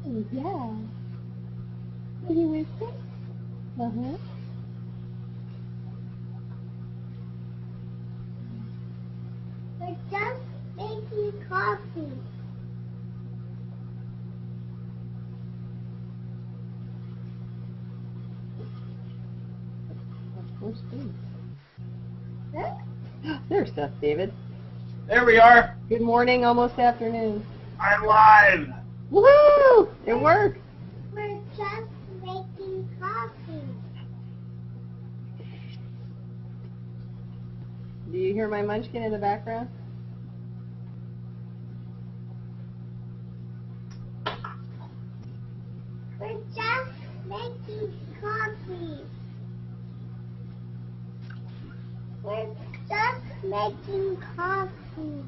Yeah. Are you with me? Uh-huh. We're just making coffee. Of course, please. Huh? There's Seth, David. There we are. Good morning, almost afternoon. I'm live. Woohoo! It worked. We're just making coffee. Do you hear my munchkin in the background? We're just making coffee. We're just making coffee.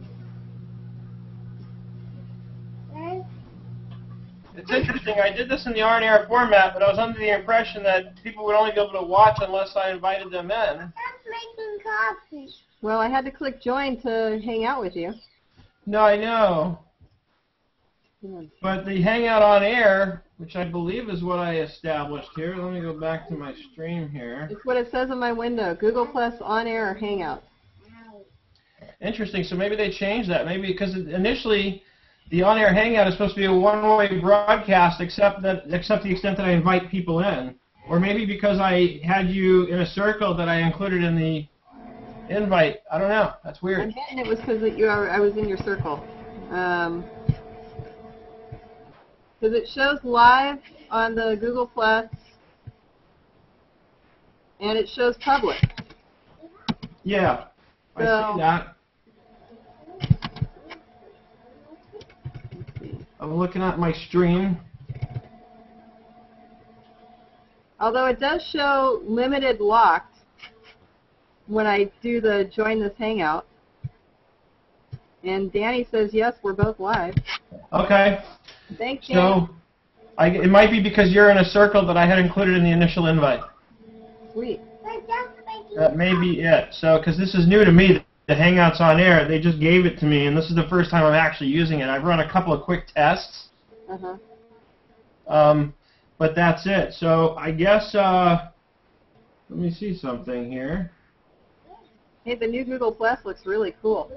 We're It's interesting. I did this in the on-air format, but I was under the impression that people would only be able to watch unless I invited them in. just making coffee. Well, I had to click join to hang out with you. No, I know. But the Hangout on air, which I believe is what I established here. Let me go back to my stream here. It's what it says on my window. Google Plus on air or Hangout. Interesting. So maybe they changed that. Maybe because initially the on-air Hangout is supposed to be a one-way broadcast, except to the extent that I invite people in. Or maybe because I had you in a circle that I included in the invite. I don't know. That's weird. I'm betting it was because I was in your circle. Because it shows live on the Google Plus, and it shows public. Yeah, I see that. I'm looking at my stream. Although it does show limited locked when I do the join this hangout. And Danny says, yes, we're both live. Okay. Thanks, Danny. So, it might be because you're in a circle that I had included in the initial invite. Sweet. We're just making That may be it. So, because this is new to me, the Hangouts on air, they just gave it to me, and this is the first time I'm actually using it. I've run a couple of quick tests. Uh-huh. But that's it. So, I guess, let me see something here. Hey, the new Google Plus looks really cool.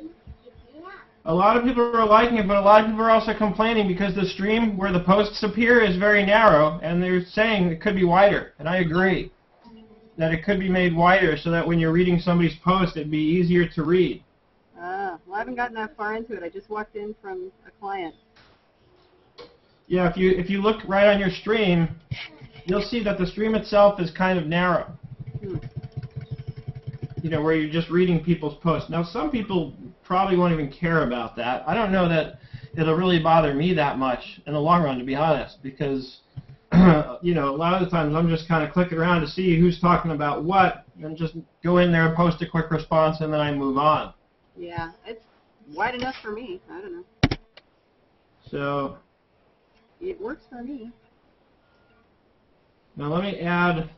A lot of people are liking it, but a lot of people are also complaining because the stream where the posts appear is very narrow, and they're saying it could be wider. And I agree that it could be made wider so that when you're reading somebody's post, it'd be easier to read. Well, I haven't gotten that far into it. I just walked in from a client. Yeah, if you look right on your stream, you'll see that the stream itself is kind of narrow. You know, where you're just reading people's posts. Now, some people probably won't even care about that. I don't know that it'll really bother me that much in the long run, to be honest, because, you know, a lot of the times I'm just kind of clicking around to see who's talking about what, and just go in there and post a quick response, and then I move on. Yeah, it's wide enough for me. I don't know. So, It works for me. now let me add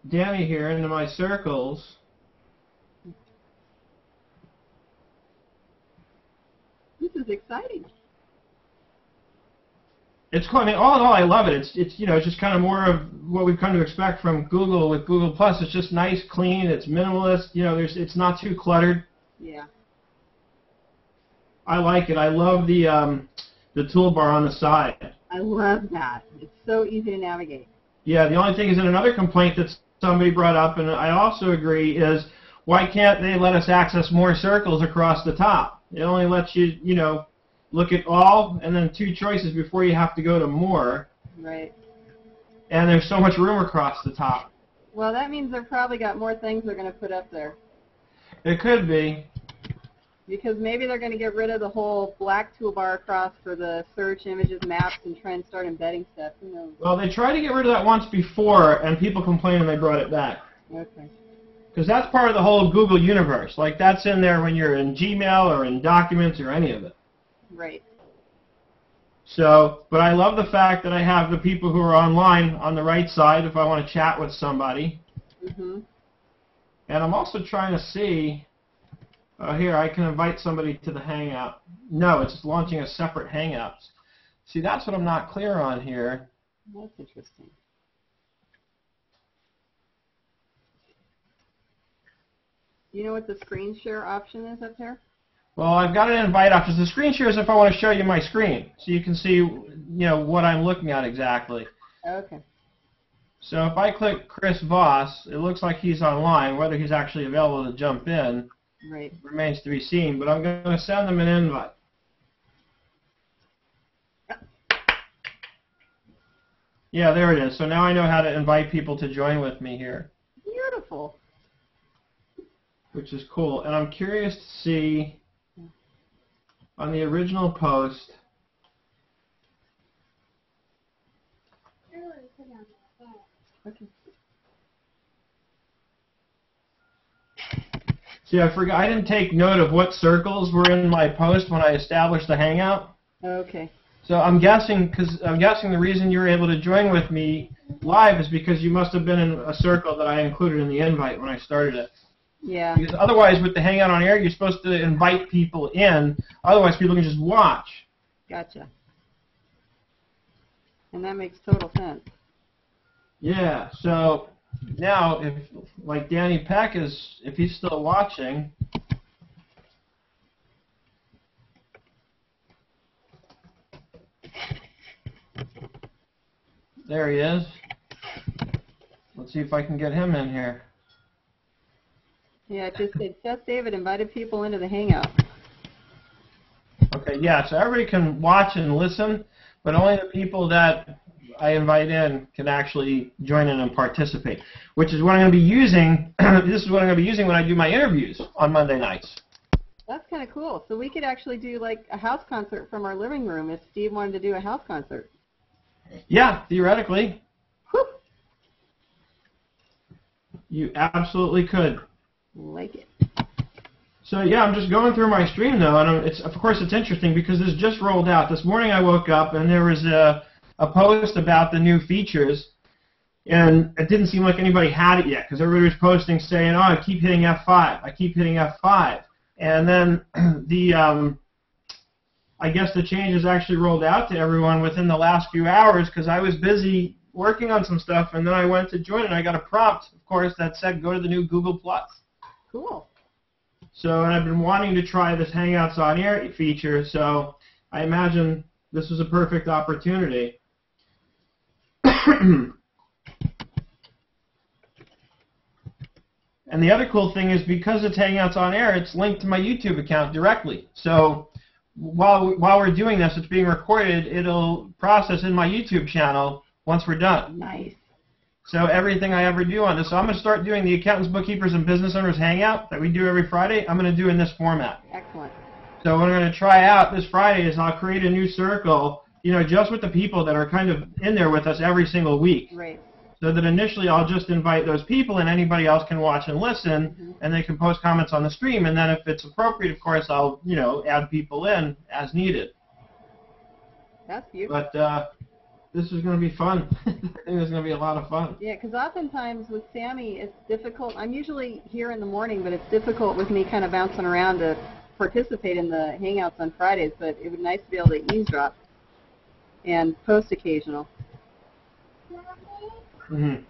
Danny here into my circles. This is exciting. It's cool. I mean, all in all, I love it. It's you know, it's just kind of more of what we've come to expect from Google with Google Plus. It's just nice, clean. It's minimalist. You know, it's not too cluttered. Yeah. I like it. I love the toolbar on the side. I love that. It's so easy to navigate. Yeah. The only thing is, another complaint that somebody brought up, and I also agree, is why can't they let us access more circles across the top? It only lets you, you know, look at all and then 2 choices before you have to go to more. Right. And there's so much room across the top. Well, that means they've probably got more things they're going to put up there. It could be. Because maybe they're going to get rid of the whole black toolbar across for the search, images, maps, and try and start embedding stuff. Who knows? Well, they tried to get rid of that once before, and people complained and they brought it back. Okay. Because that's part of the whole Google universe. Like, that's in there when you're in Gmail or in Documents or any of it. Right. So, but I love the fact that I have the people who are online on the right side if I want to chat with somebody. Mm-hmm. And I'm also trying to see, here, I can invite somebody to the Hangout. No, it's launching a separate Hangouts. See, that's what I'm not clear on here. That's interesting. Do you know what the screen share option is up there? Well, I've got an invite option. The screen share is if I want to show you my screen, so you can see, what I'm looking at exactly. Okay. So if I click Chris Voss, it looks like he's online. Whether he's actually available to jump in remains to be seen, but I'm going to send him an invite. Yeah, there it is. So now I know how to invite people to join with me here. Beautiful. Which is cool. And I'm curious to see on the original post. Okay. See, I forgot. I didn't take note of what circles were in my post when I established the Hangout. Okay. So I'm guessing the reason you were able to join with me live is because you must have been in a circle that I included in the invite when I started it. Yeah. Because otherwise, with the Hangout on Air, you're supposed to invite people in. Otherwise, people can just watch. Gotcha. And that makes total sense. Yeah. So now, if like Danny Peck if he's still watching. There he is. Let's see if I can get him in here. Yeah, it just said Seth David invited people into the Hangout. Okay, yeah, so everybody can watch and listen, but only the people that I invite in can actually join in and participate, which is what I'm going to be using. This is what I'm going to be using when I do my interviews on Monday nights. That's kind of cool. So we could actually do like a house concert from our living room if Steve wanted to do a house concert. Yeah, theoretically. Whew. You absolutely could. Like it. So yeah, I'm just going through my stream though, and of course it's interesting because this just rolled out. This morning I woke up and there was a post about the new features, and it didn't seem like anybody had it yet because everybody was posting saying, "Oh, I keep hitting F5. I keep hitting F5," and then I guess the changes actually rolled out to everyone within the last few hours because I was busy working on some stuff, and then I went to join, and I got a prompt, of course, that said, "Go to the new Google+." Cool. So, and I've been wanting to try this Hangouts on Air feature, so I imagine this is a perfect opportunity. And the other cool thing is because it's Hangouts on Air, it's linked to my YouTube account directly. So while we're doing this, it's being recorded, it'll process in my YouTube channel once we're done. Nice. So everything I ever do on this, so I'm going to start doing the Accountants, Bookkeepers, and Business Owners Hangout that we do every Friday. I'm going to do in this format. Excellent. So what I'm going to try out this Friday is I'll create a new circle, just with the people that are kind of in there with us every single week. Right. So that initially I'll just invite those people and anybody else can watch and listen, and they can post comments on the stream. And then if it's appropriate, of course, I'll, add people in as needed. That's beautiful. But this is going to be fun. I think it's going to be a lot of fun. Yeah, because oftentimes with Sammy, it's difficult. I'm usually here in the morning, but it's difficult with me kind of bouncing around to participate in the Hangouts on Fridays, but it would be nice to be able to eavesdrop and post occasional. Mm-hmm.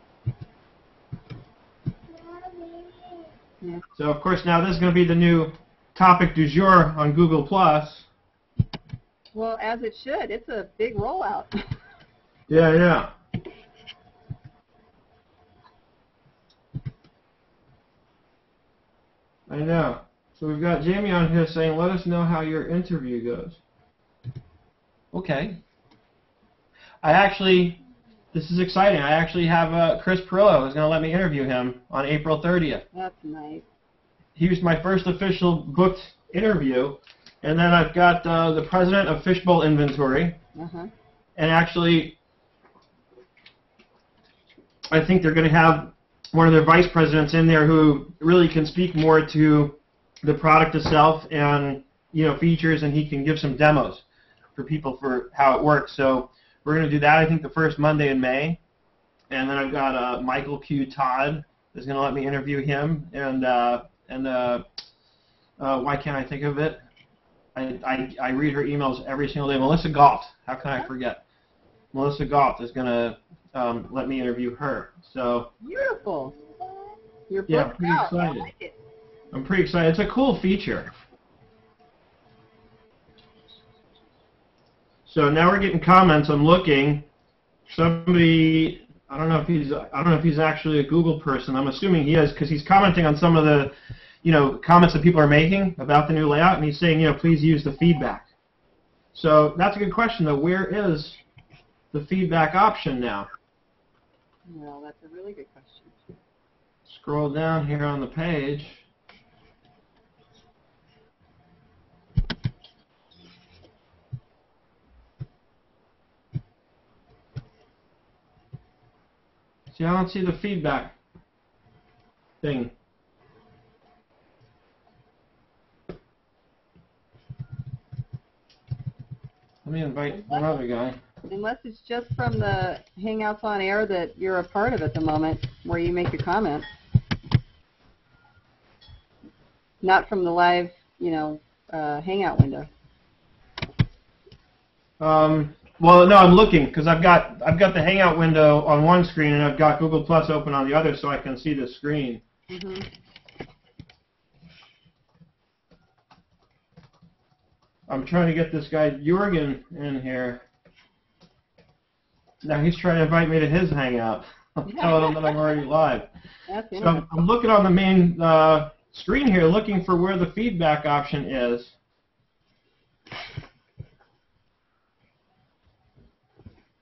Yeah. So, of course, now this is going to be the new topic du jour on Google+. Well, as it should. It's a big rollout. Yeah. I know. So we've got Jamie on here saying, let us know how your interview goes. Okay. This is exciting. I actually have Chris Perillo who's going to let me interview him on April 30th. That's nice. He was my first official booked interview. And then I've got the president of Fishbowl Inventory. Uh-huh. And actually, I think they're going to have one of their vice presidents in there who really can speak more to the product itself and features, and he can give some demos for people for how it works. So we're going to do that, I think, the first Monday in May. And then I've got Michael Q. Todd is going to let me interview him, and why can't I think of it? I read her emails every single day. Melissa Galt, how can I forget? Melissa Galt is going to let me interview her. So Beautiful. You're yeah, booked pretty out. excited. I like it. I'm pretty excited. It's a cool feature. So now we're getting comments. I'm looking. Somebody, I don't know if he's actually a Google person. I'm assuming he is because he's commenting on some of the, comments that people are making about the new layout, and he's saying, please use the feedback. So that's a good question, though. Where is the feedback option now? Well, that's a really good question. Scroll down here on the page. See, I don't see the feedback thing. Let me invite another guy. Unless it's just from the Hangouts on Air that you're a part of at the moment, where you make a comment. Not from the live, Hangout window. Well, no, I'm looking because I've got the Hangout window on one screen and I've got Google Plus open on the other, so I can see the screen. Mm-hmm. I'm trying to get this guy Jürgen in here. Now he's trying to invite me to his Hangout. I'm telling him that I'm already live. That's So interesting. I'm looking on the main screen here, looking for where the feedback option is.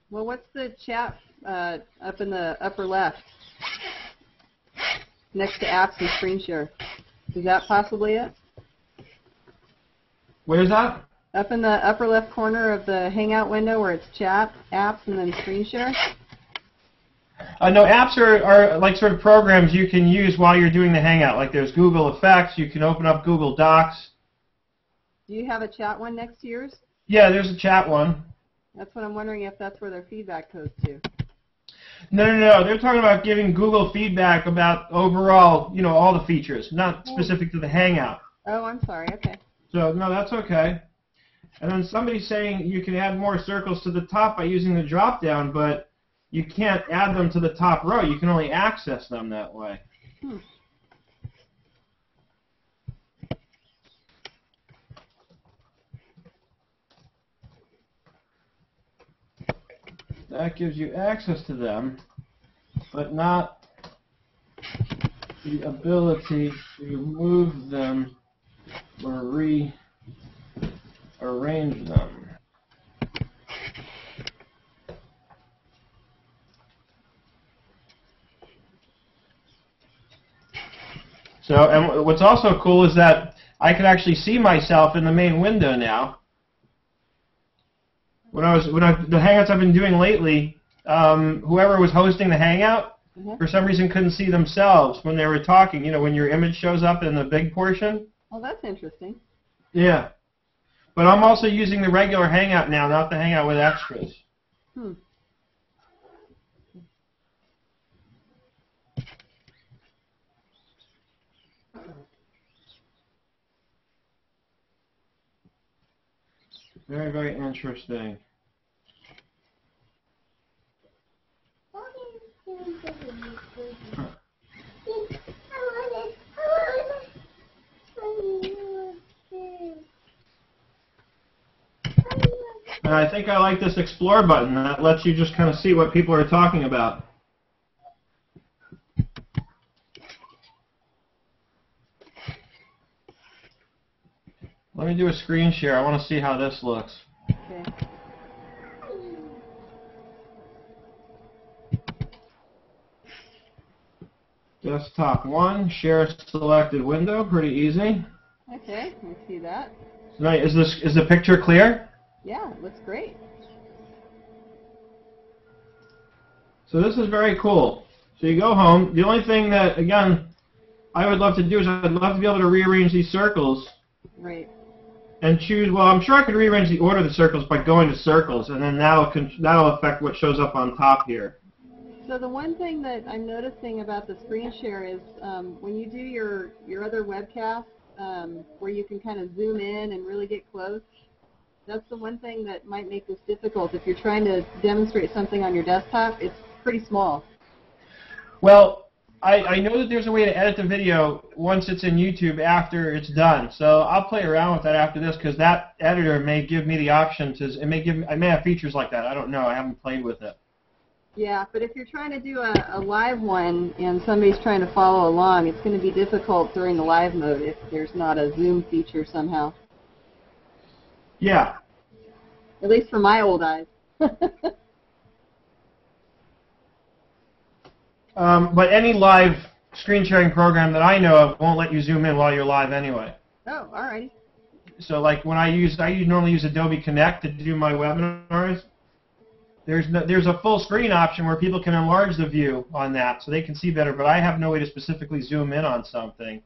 Well, what's the chat up in the upper left, next to apps and screen share? Is that possibly it? Where's that? Up in the upper left corner of the Hangout window where it's chat, apps, and then screen share? No, apps are like sort of programs you can use while you're doing the Hangout. Like there's Google Effects, you can open up Google Docs. Do you have a chat one next to yours? Yeah, there's a chat one. That's what I'm wondering, if that's where their feedback goes to. No. They're talking about giving Google feedback about overall, all the features, not specific to the Hangout. Oh, I'm sorry. Okay. So, no, that's okay. And then somebody's saying you can add more circles to the top by using the drop-down, but you can't add them to the top row. You can only access them that way. That gives you access to them, but not the ability to move them or rearrange them. So, and what's also cool is that I can actually see myself in the main window now. The Hangouts I've been doing lately, whoever was hosting the Hangout, for some reason couldn't see themselves when they were talking. When your image shows up in the big portion. Oh, that's interesting. Yeah. But I'm also using the regular Hangout now, not the Hangout with extras. Very, very interesting. And I think I like this Explore button. That lets you just kind of see what people are talking about. Let me do a screen share. I want to see how this looks. Okay. Desktop 1, share selected window, pretty easy. Okay, I see that. So now, is the picture clear? Yeah, it looks great. So this is very cool. So you go home. The only thing that, again, I would love to do is I'd love to be able to rearrange these circles. Right. And choose, well, I'm sure I could rearrange the order of the circles by going to circles, and then that'll affect what shows up on top here. So the one thing that I'm noticing about the screen share is when you do your other webcast, where you can kind of zoom in and really get close. That's the one thing that might make this difficult. If you're trying to demonstrate something on your desktop, it's pretty small. Well, I know that there's a way to edit the video once it's in YouTube after it's done. So I'll play around with that after this, because that editor may give me the option to. I may have features like that. I don't know. I haven't played with it. Yeah, but if you're trying to do a live one and somebody's trying to follow along, it's going to be difficult during the live mode if there's not a zoom feature somehow. Yeah. At least for my old eyes. But any live screen sharing program that I know of won't let you zoom in while you're live anyway. Oh, all right. So like when I normally use Adobe Connect to do my webinars. There's a full screen option where people can enlarge the view on that so they can see better, but I have no way to specifically zoom in on something.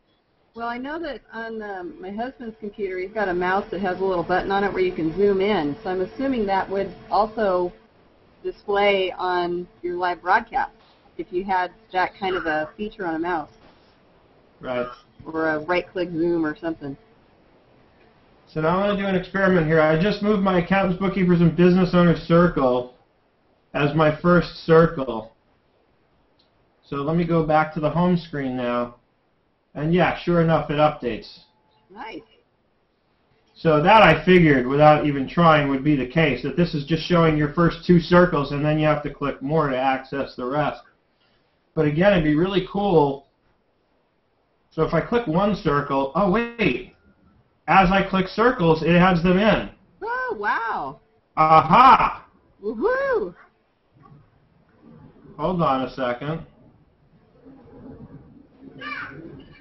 Well, I know that on my husband's computer, he's got a mouse that has a little button on it where you can zoom in. So I'm assuming that would also display on your live broadcast if you had that kind of a feature on a mouse. Right. Or a right-click zoom or something. So now I'm going to do an experiment here. I just moved my accountants, bookkeepers, and business owners circle as my first circle. So let me go back to the home screen now. And yeah, sure enough, it updates. Nice. So that I figured, without even trying, would be the case, that this is just showing your first two circles, and then you have to click more to access the rest. But again, it'd be really cool. So if I click one circle, oh wait, as I click circles, it adds them in. Oh, wow. Aha! Woohoo! Hold on a second.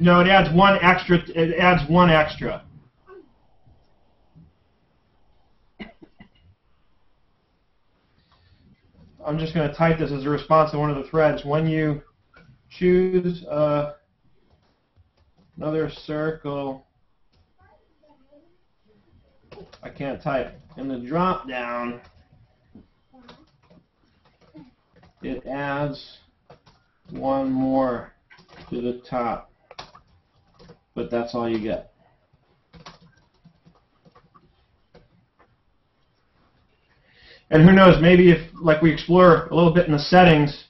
No, it adds one extra. It adds one extra. I'm just going to type this as a response to one of the threads. When you choose another circle, I can't type. In the drop down, it adds one more to the top, but that's all you get. And who knows, maybe if, like, we explore a little bit in the settings,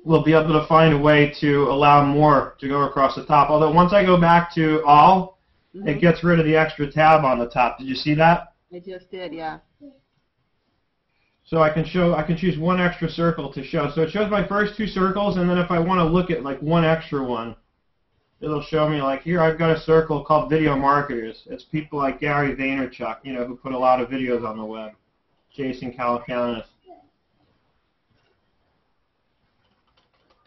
we'll be able to find a way to allow more to go across the top. Although once I go back to all, it gets rid of the extra tab on the top. Did you see that? I just did, yeah. So I can choose one extra circle to show. So it shows my first two circles, and then if I want to look at like one extra one, it'll show me, like, here I've got a circle called video marketers. It's people like Gary Vaynerchuk, you know, who put a lot of videos on the web. Jason Calacanis.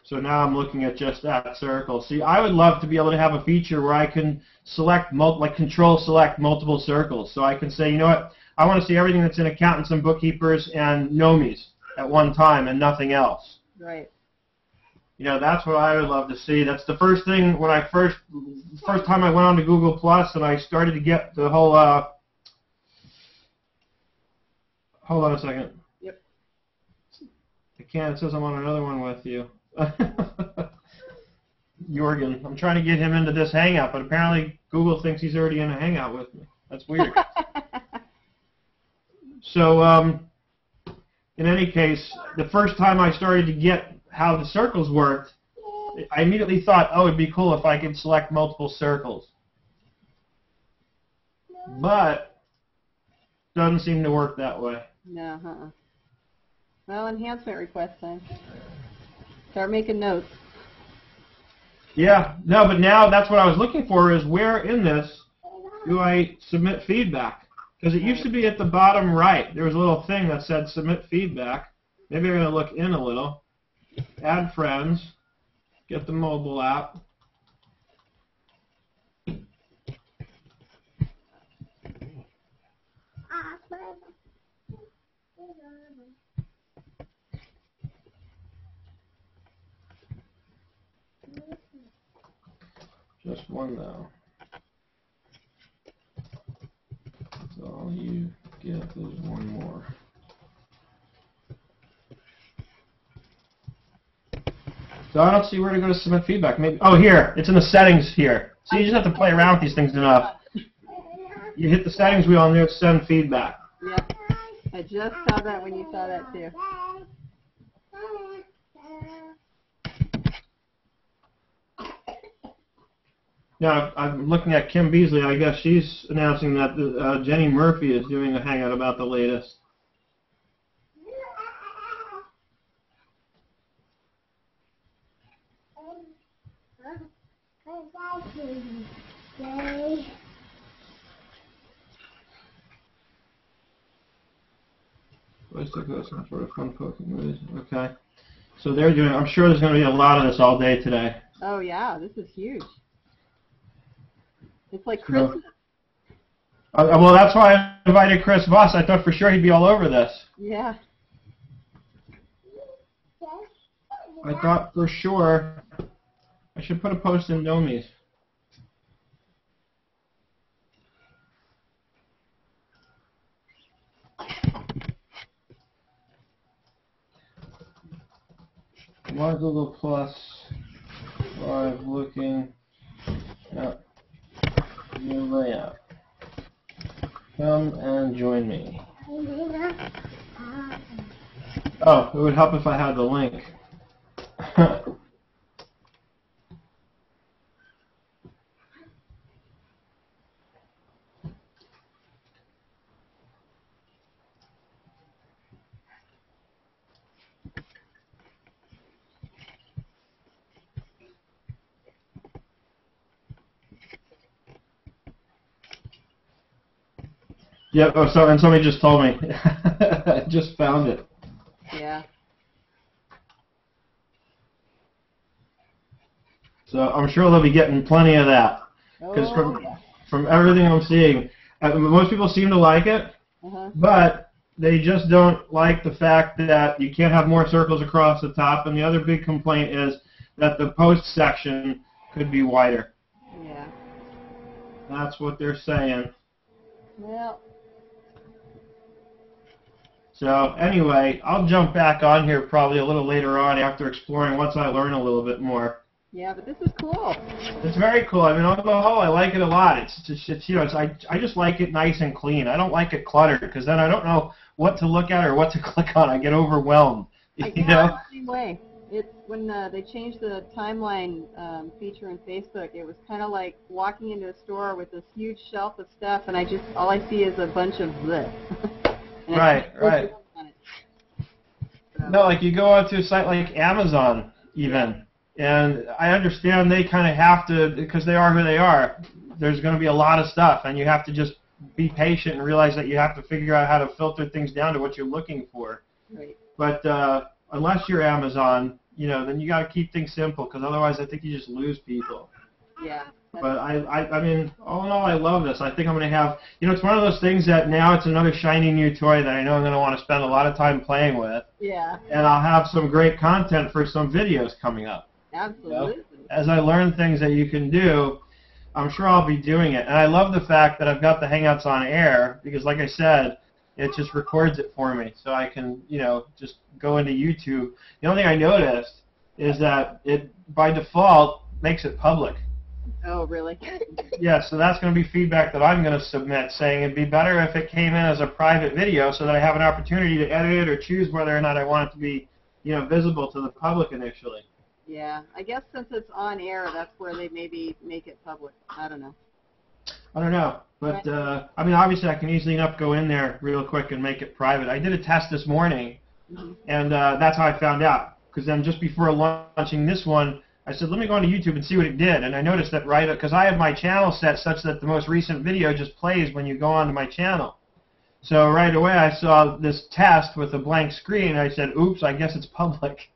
So now I'm looking at just that circle. See, I would love to be able to have a feature where I can select, control select multiple circles. So I can say, you know what, I want to see everything that's in accountants and bookkeepers and nomies at one time and nothing else. Right. You know, that's what I would love to see. That's the first thing when I first time I went on to Google Plus and I started to get the whole. Hold on a second. Yep. I can't. It says I'm on another one with you. Jorgen. I'm trying to get him into this Hangout, but apparently Google thinks he's already in a Hangout with me. That's weird. So, in any case, the first time I started to get how the circles worked, I immediately thought, oh, it'd be cool if I could select multiple circles. But doesn't seem to work that way. No, Well, enhancement request time. Start making notes. Yeah, no, but now that's what I was looking for, is where in this do I submit feedback? Because it used to be at the bottom right. There was a little thing that said submit feedback. Maybe I'm going to look in a little. Add friends. Get the mobile app. Just one now. That's all you get is one more. So I don't see where to go to submit feedback. Maybe, oh, here. It's in the settings here. So you just have to play around with these things enough. You hit the settings wheel and there's send feedback. Yep. I just saw that when you saw that too. Now, I'm looking at Kim Beasley. I guess she's announcing that Jenny Murphy is doing a hangout about the latest. Some sort of fun poking movies. Okay. So they're doing, I'm sure there's going to be a lot of this all day today. Oh yeah, this is huge. It's like Christmas. Well, that's why I invited Chris Voss. I thought for sure he'd be all over this. Yeah. I thought for sure I should put a post in Nomi's. Google Plus 5 looking at your layout. Come and join me. Oh, it would help if I had the link. Yep. Oh, so and somebody just told me. I just found it. Yeah. So I'm sure they'll be getting plenty of that. Because from everything I'm seeing, most people seem to like it, but they just don't like the fact that you can't have more circles across the top. And the other big complaint is that the post section could be wider. Yeah. That's what they're saying. Well. So anyway, I'll jump back on here probably a little later on after exploring once I learn a little bit more. Yeah, but this is cool. It's very cool. I mean, on the whole, I like it a lot. It's you know, I just like it nice and clean. I don't like it cluttered because then I don't know what to look at or what to click on. I get overwhelmed. You know? The same way. It's when they changed the timeline feature in Facebook. It was kind of like walking into a store with this huge shelf of stuff, and all I see is a bunch of bleh. Right. No, like you go onto a site like Amazon even, and I understand they kind of have to, because they are who they are. There's going to be a lot of stuff, and you have to just be patient and realize that you have to figure out how to filter things down to what you're looking for. Right. But unless you're Amazon, you know, then you got to keep things simple, because otherwise I think you just lose people. Yeah. But I mean, all in all, I love this. I think I'm going to have, you know, it's one of those things that now it's another shiny new toy that I know I'm going to want to spend a lot of time playing with. Yeah. And I'll have some great content for some videos coming up. Absolutely. You know? As I learn things that you can do, I'm sure I'll be doing it. And I love the fact that I've got the Hangouts on air because, like I said, it just records it for me. So I can, you know, just go into YouTube. The only thing I noticed is that it, by default, makes it public. Oh, really? Yeah, so that's going to be feedback that I'm going to submit, saying it'd be better if it came in as a private video so that I have an opportunity to edit it or choose whether or not I want it to be, you know, visible to the public initially. Yeah, I guess since it's on air, that's where they maybe make it public. I don't know. I don't know, but I mean, obviously I can easily enough go in there real quick and make it private. I did a test this morning, and that's how I found out, because then just before launching this one, I said, let me go onto YouTube and see what it did, and I noticed that because I have my channel set such that the most recent video just plays when you go onto my channel. So right away I saw this test with a blank screen, and I said, oops, I guess it's public.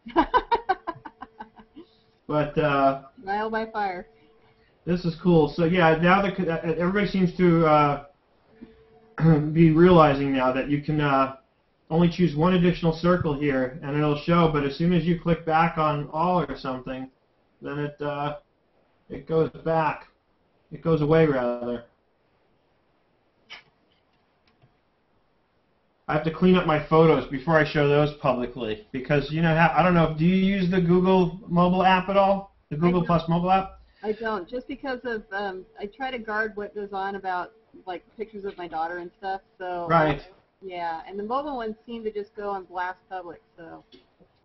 But trial by fire. This is cool. So yeah, now everybody seems to be realizing now that you can only choose one additional circle here, and it'll show. But as soon as you click back on all or something, then it goes back. It goes away rather. I have to clean up my photos before I show those publicly because, you know, I don't know, do you use the Google mobile app at all? The Google Plus mobile app? I don't, just because of I try to guard what goes on about like pictures of my daughter and stuff. So Right. Yeah, and the mobile ones seem to just go on blast public. So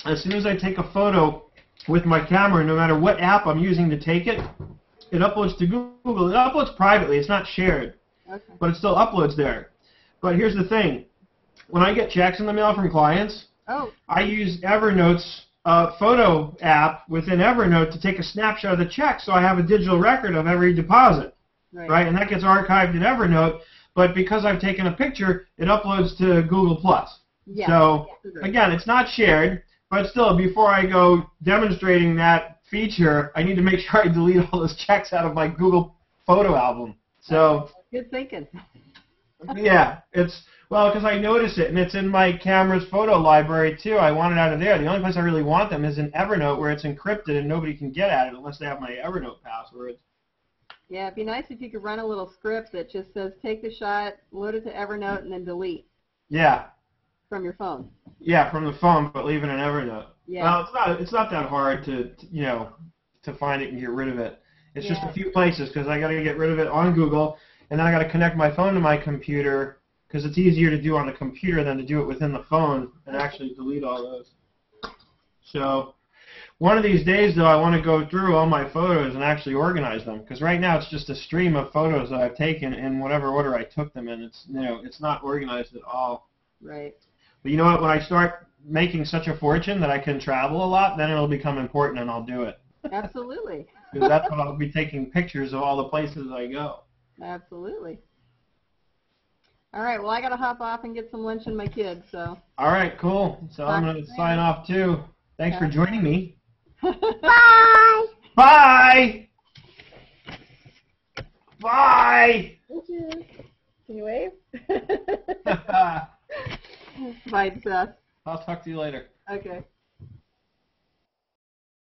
As soon as I take a photo with my camera, no matter what app I'm using to take it, it uploads to Google. It uploads privately. It's not shared, okay. but it still uploads there. But here's the thing. When I get checks in the mail from clients, Oh. I use Evernote's photo app within Evernote to take a snapshot of the check so I have a digital record of every deposit, right? And that gets archived in Evernote, but because I've taken a picture, it uploads to Google+. Yeah. So, again, it's not shared, but still, before I go demonstrating that feature, I need to make sure I delete all those checks out of my Google photo album. So, good thinking. yeah, well, because I notice it, and it's in my camera's photo library, too. I want it out of there. The only place I really want them is in Evernote, where it's encrypted and nobody can get at it unless they have my Evernote password. Yeah, it'd be nice if you could run a little script that just says, take the shot, load it to Evernote, and then delete. Yeah. From your phone. Yeah, from the phone, but leave it in Evernote. Yeah. Well, it's not that hard to find it and get rid of it. It's just a few places, because I got to get rid of it on Google, and then I got to connect my phone to my computer, because it's easier to do on the computer than to do it within the phone and actually delete all those. So one of these days, though, I want to go through all my photos and actually organize them, because right now it's just a stream of photos that I've taken in whatever order I took them in. It's not organized at all. Right. But you know what? When I start making such a fortune that I can travel a lot, then it'll become important, and I'll do it. Absolutely. Because that's when I'll be taking pictures of all the places I go. Absolutely. All right, well, I got to hop off and get some lunch in my kids, so. All right, cool. So I'm going to sign off, too. Thanks for joining me. Bye. Bye! Bye! Can you wave? Bye, Seth. I'll talk to you later. Okay.